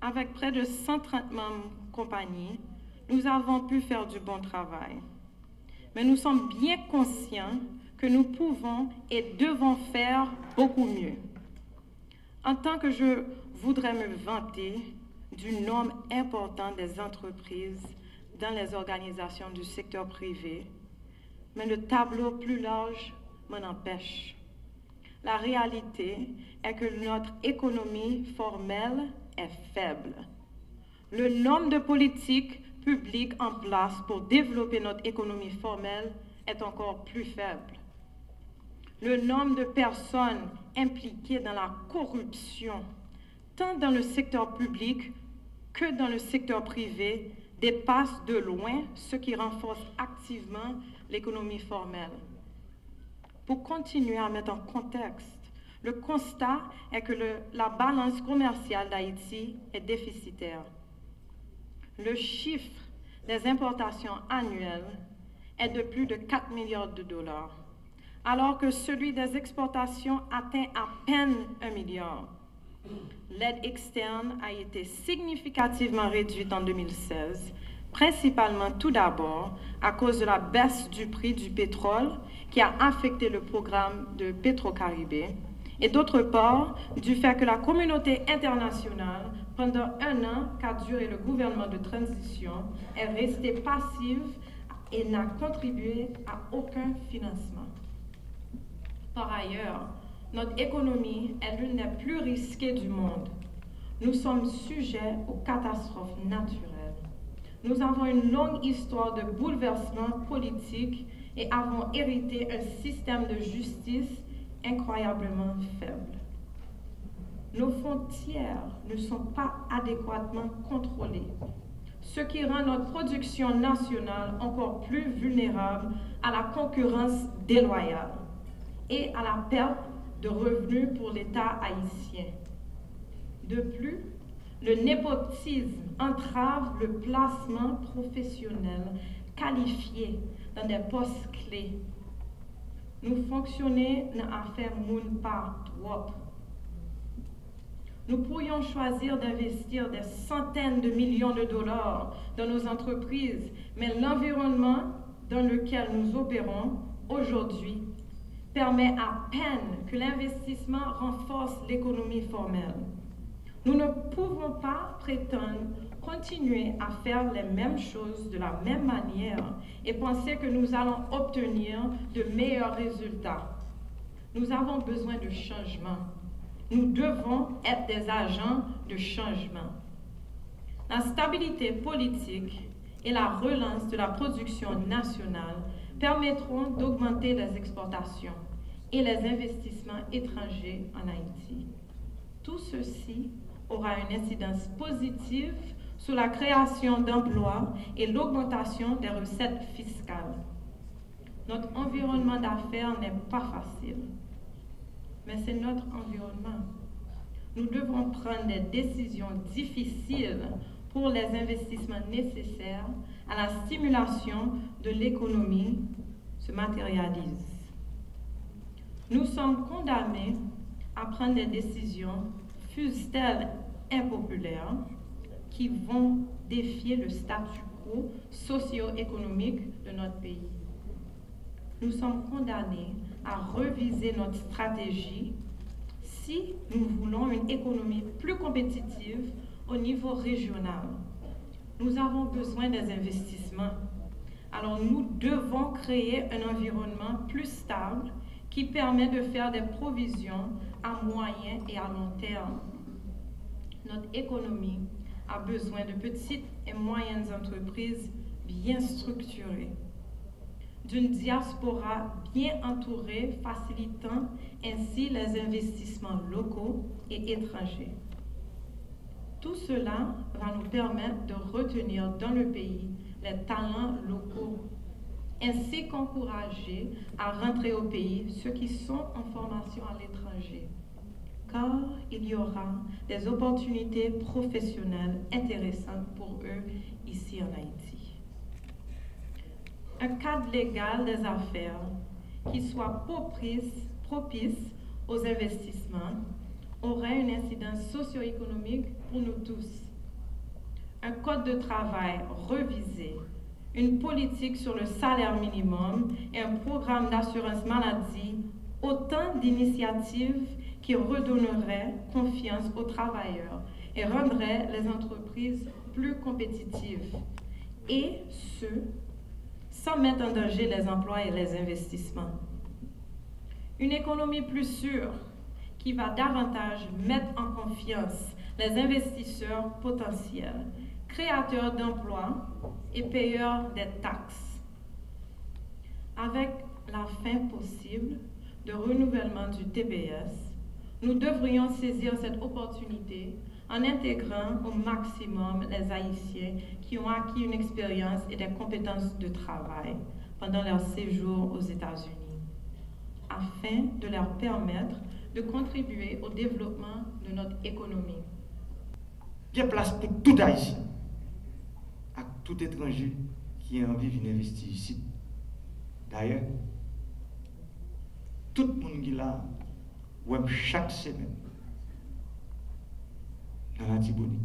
avec près de 130 membres compagnie, nous avons pu faire du bon travail. Mais nous sommes bien conscients que nous pouvons et devons faire beaucoup mieux. En tant que je voudrais me vanter du nombre important des entreprises dans les organisations du secteur privé, mais le tableau plus large m'en empêche. La réalité est que notre économie formelle est faible. Le nombre de politiques publiques en place pour développer notre économie formelle est encore plus faible. Le nombre de personnes impliquées dans la corruption, tant dans le secteur public que dans le secteur privé, dépasse de loin ce qui renforce activement l'économie formelle. Pour continuer à mettre en contexte, le constat est que la balance commerciale d'Haïti est déficitaire. Le chiffre des importations annuelles est de plus de 4 milliards de dollars, alors que celui des exportations atteint à peine 1 milliard. L'aide externe a été significativement réduite en 2016, principalement tout d'abord à cause de la baisse du prix du pétrole qui a affecté le programme de Petro-Caribé, et d'autre part du fait que la communauté internationale, pendant 1 an qu'a duré le gouvernement de transition, est restée passive et n'a contribué à aucun financement. Par ailleurs, notre économie est l'une des plus risquées du monde. Nous sommes sujets aux catastrophes naturelles. Nous avons une longue histoire de bouleversements politiques et avons hérité un système de justice incroyablement faible. Nos frontières ne sont pas adéquatement contrôlées, ce qui rend notre production nationale encore plus vulnérable à la concurrence déloyale et à la perte de revenus pour l'État haïtien. De plus, le népotisme entrave le placement professionnel qualifié dans des postes clés. Nous fonctionnons dans l'affaire moun pas trop. Nous pourrions choisir d'investir des centaines de millions de dollars dans nos entreprises, mais l'environnement dans lequel nous opérons aujourd'hui permet à peine que l'investissement renforce l'économie formelle. Nous ne pouvons pas prétendre continuer à faire les mêmes choses de la même manière et penser que nous allons obtenir de meilleurs résultats. Nous avons besoin de changement. Nous devons être des agents de changement. La stabilité politique et la relance de la production nationale permettront d'augmenter les exportations et les investissements étrangers en Haïti. Tout ceci aura une incidence positive sur la création d'emplois et l'augmentation des recettes fiscales. Notre environnement d'affaires n'est pas facile, mais c'est notre environnement. Nous devrons prendre des décisions difficiles pour les investissements nécessaires à la stimulation de l'économie se matérialise. Nous sommes condamnés à prendre des décisions, fussent-elles impopulaires, qui vont défier le statu quo socio-économique de notre pays. Nous sommes condamnés à reviser notre stratégie si nous voulons une économie plus compétitive au niveau régional. Nous avons besoin des investissements. Alors nous devons créer un environnement plus stable qui permet de faire des provisions à moyen et à long terme. Notre économie a besoin de petites et moyennes entreprises bien structurées, d'une diaspora bien entourée, facilitant ainsi les investissements locaux et étrangers. Tout cela va nous permettre de retenir dans le pays les talents locaux, ainsi qu'encourager à rentrer au pays ceux qui sont en formation à l'étranger, car il y aura des opportunités professionnelles intéressantes pour eux ici en Haïti. Un cadre légal des affaires qui soit propice aux investissements aurait une incidence socio-économique pour nous tous, un code de travail revisé, une politique sur le salaire minimum et un programme d'assurance maladie, autant d'initiatives qui redonneraient confiance aux travailleurs et rendraient les entreprises plus compétitives, et ce, sans mettre en danger les emplois et les investissements. Une économie plus sûre qui va davantage mettre en confiance les investisseurs potentiels, créateurs d'emplois et payeurs des taxes. Avec la fin possible de renouvellement du TPS, nous devrions saisir cette opportunité en intégrant au maximum les Haïtiens qui ont acquis une expérience et des compétences de travail pendant leur séjour aux États-Unis, afin de leur permettre de contribuer au développement de notre économie. Il y a place pour tout Haïtien, à tout étranger qui a envie de investir ici. D'ailleurs, tout le monde qui est là, chaque semaine, dans la Tibonite.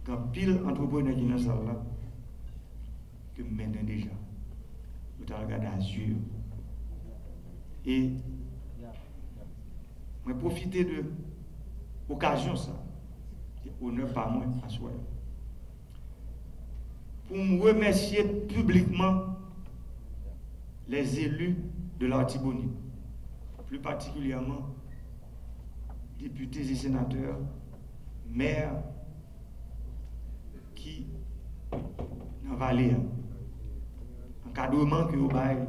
Quand pile entrepreneur qui est dans la salle là, que maintenant déjà, vous avez regardé à yeux. Et je profiter de l'occasion, ça, honneur par moi à soi, pour me remercier publiquement les élus de l'Artibonite, plus particulièrement députés et sénateurs, maires qui dans la vallée, encadrement que vous avez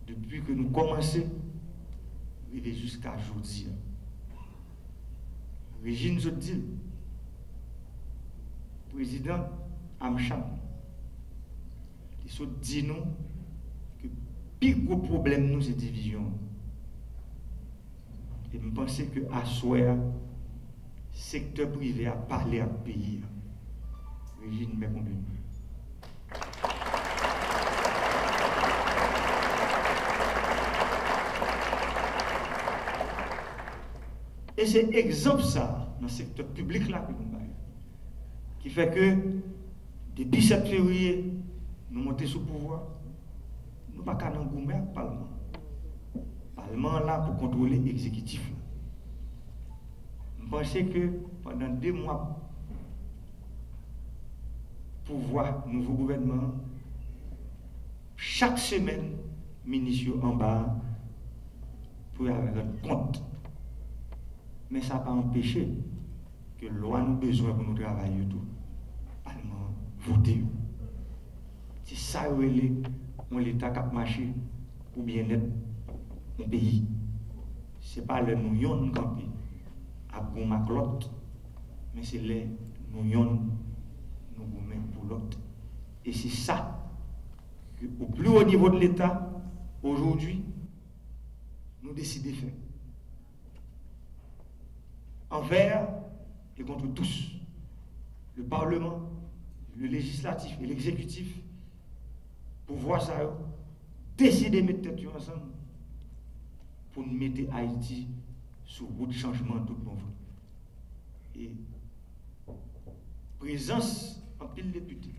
depuis que nous commençons jusqu'à aujourd'hui. Régine Zodil, président Amcham, il dit nous que le plus gros problème nous c'est division. Et je pense que à soi, secteur privé a parlé à pays. Régine, mais combien? Et c'est exemple ça, dans le secteur public là, qui fait que depuis 7 février, nous montons sous pouvoir, nous ne pouvons pas engoumer le Parlement. Le Parlement là pour contrôler l'exécutif. Je pense que pendant 2 mois, pouvoir, nouveau gouvernement, chaque semaine, ministre en bas, pour rendre compte. Mais ça n'a pas empêché que la loi nous besoin pour nous travailler tout. Parlement, voter. C'est ça où l'État qui a marché pour bien-être du pays. Ce n'est pas le nous yon campé à Goumaclotte, mais c'est le nous yon nous goumé pour l'autre. Et c'est ça que, au plus haut niveau de l'État, aujourd'hui, nous décidons de faire. Envers et contre tous, le Parlement, le législatif et l'exécutif, pour voir ça, décider de mettre tête ensemble pour nous mettre Haïti sur route de changement tout le monde. Et présence en pile député,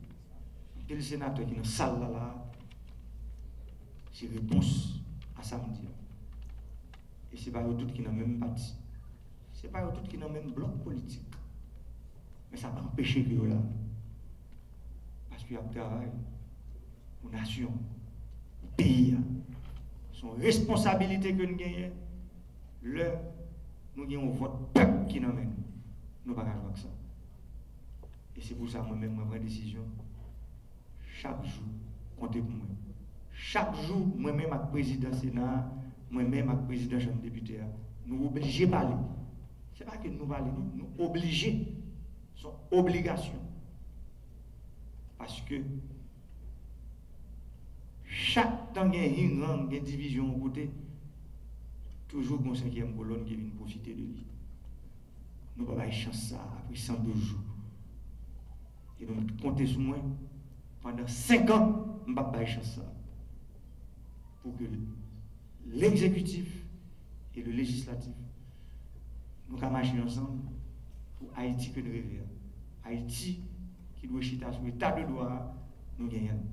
en pile sénateur qui est dans la salle là, c'est réponse à samedi. Et ce n'est pas tout qui est dans la même parti. Ce n'est pas tout qui est dans le même bloc politique. Mais ça va empêcher que là. Parce qu'il y a un travail pour la nation, pour le pays. Son responsabilité que nous gagnons, nous gagnons votre peuple qui nous mène. Nous ne pouvons pas jouer avec ça. Et c'est pour ça que moi-même, je prends une décision. Chaque jour, comptez pour moi. Chaque jour, moi-même, avec le président du Sénat, moi-même, avec le président de la Chambre des députés, nous sommes obligés de parler. Ce n'est pas que nous parlons, nous sommes obligés. C'est une obligation. Parce que chaque temps qu'il y a une grande division au côté, toujours une 5e colonne qui vient profiter de lui. Nous ne pouvons pas chance ça après 102 jours. Et nous comptez sur moi, pendant 5 ans, nous ne pouvons pas chance ça. Pour que l'exécutif et le législatif, nous pouvons marcher ensemble pour Haïti que nous rêvons. Haïti qui doit chiter sur l'état de droit, nous gagnons.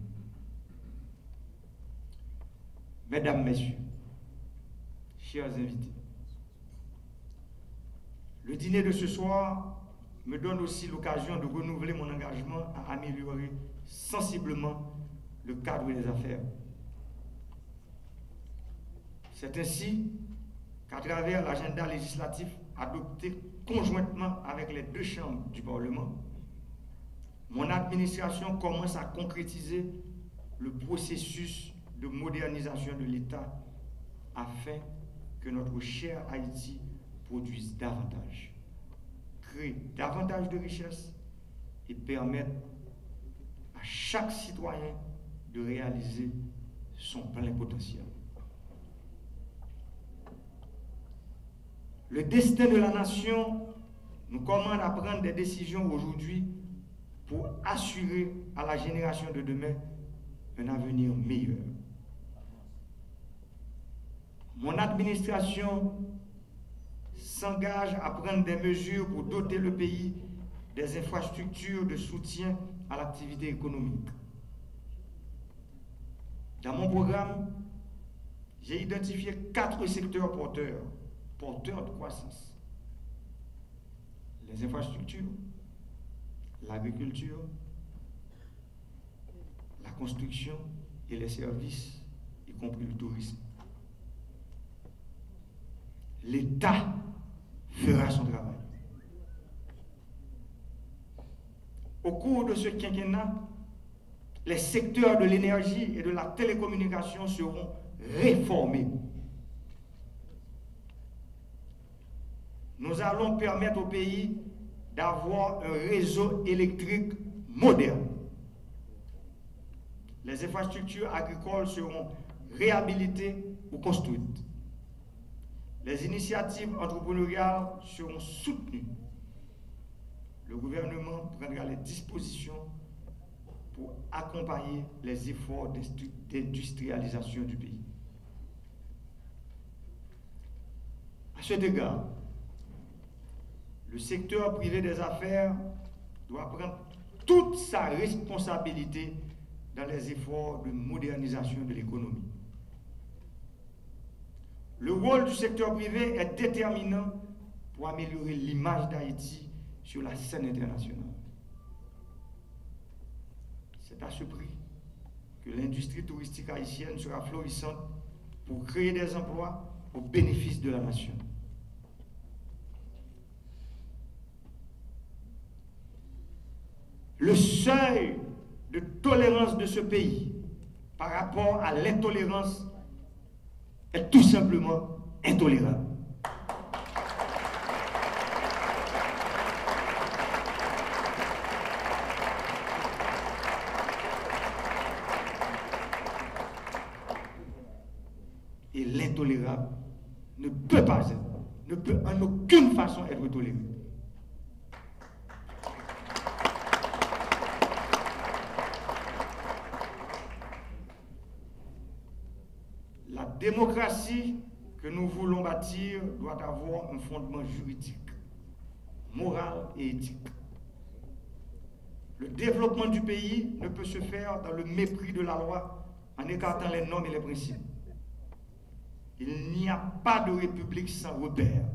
Mesdames, Messieurs, chers invités, le dîner de ce soir me donne aussi l'occasion de renouveler mon engagement à améliorer sensiblement le cadre des affaires. C'est ainsi qu'à travers l'agenda législatif adopté conjointement avec les deux chambres du Parlement, mon administration commence à concrétiser le processus de modernisation de l'État afin que notre cher Haïti produise davantage, crée davantage de richesses et permette à chaque citoyen de réaliser son plein potentiel. Le destin de la nation nous commande à prendre des décisions aujourd'hui pour assurer à la génération de demain un avenir meilleur. Mon administration s'engage à prendre des mesures pour doter le pays des infrastructures de soutien à l'activité économique. Dans mon programme, j'ai identifié 4 secteurs porteurs de croissance. Les infrastructures, l'agriculture, la construction et les services, y compris le tourisme. L'État fera son travail. Au cours de ce quinquennat, les secteurs de l'énergie et de la télécommunication seront réformés. Nous allons permettre au pays d'avoir un réseau électrique moderne. Les infrastructures agricoles seront réhabilitées ou construites. Les initiatives entrepreneuriales seront soutenues. Le gouvernement prendra les dispositions pour accompagner les efforts d'industrialisation du pays. À cet égard, le secteur privé des affaires doit prendre toute sa responsabilité dans les efforts de modernisation de l'économie. Le rôle du secteur privé est déterminant pour améliorer l'image d'Haïti sur la scène internationale. C'est à ce prix que l'industrie touristique haïtienne sera florissante pour créer des emplois au bénéfice de la nation. Le seuil de tolérance de ce pays par rapport à l'intolérance est tout simplement intolérable. Et l'intolérable ne peut pas être, ne peut en aucune façon être toléré. La démocratie que nous voulons bâtir doit avoir un fondement juridique, moral et éthique. Le développement du pays ne peut se faire dans le mépris de la loi en écartant les normes et les principes. Il n'y a pas de république sans repères.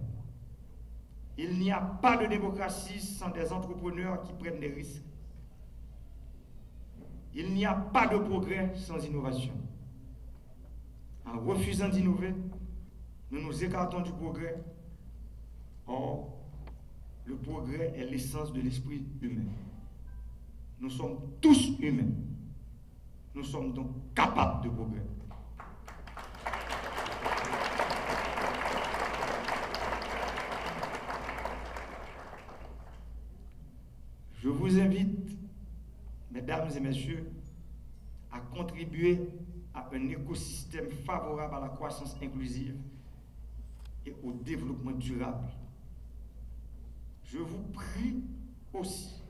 Il n'y a pas de démocratie sans des entrepreneurs qui prennent des risques. Il n'y a pas de progrès sans innovation. En refusant d'innover, nous nous écartons du progrès. Or, le progrès est l'essence de l'esprit humain. Nous sommes tous humains. Nous sommes donc capables de progrès. Je vous invite, mesdames et messieurs, à contribuer à un écosystème favorable à la croissance inclusive et au développement durable. Je vous prie aussi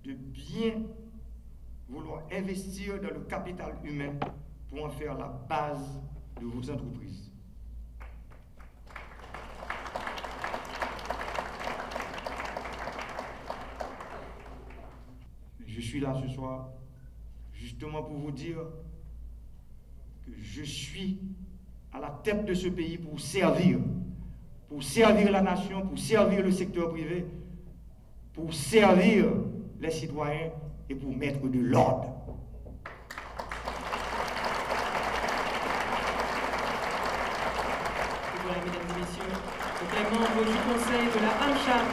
de bien vouloir investir dans le capital humain pour en faire la base de vos entreprises. suis là ce soir justement pour vous dire que je suis à la tête de ce pays pour servir la nation, pour servir le secteur privé, pour servir les citoyens et pour mettre de l'ordre. Voilà, mesdames et messieurs, donc les membres du Conseil de la Hamcham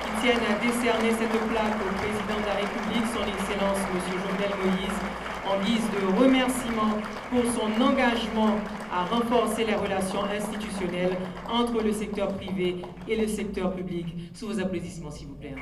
qui tiennent à décerner cette plaque au président de la République, son Excellence M. Jovenel Moïse, en guise de remerciement pour son engagement à renforcer les relations institutionnelles entre le secteur privé et le secteur public. Sous vos applaudissements, s'il vous plaît.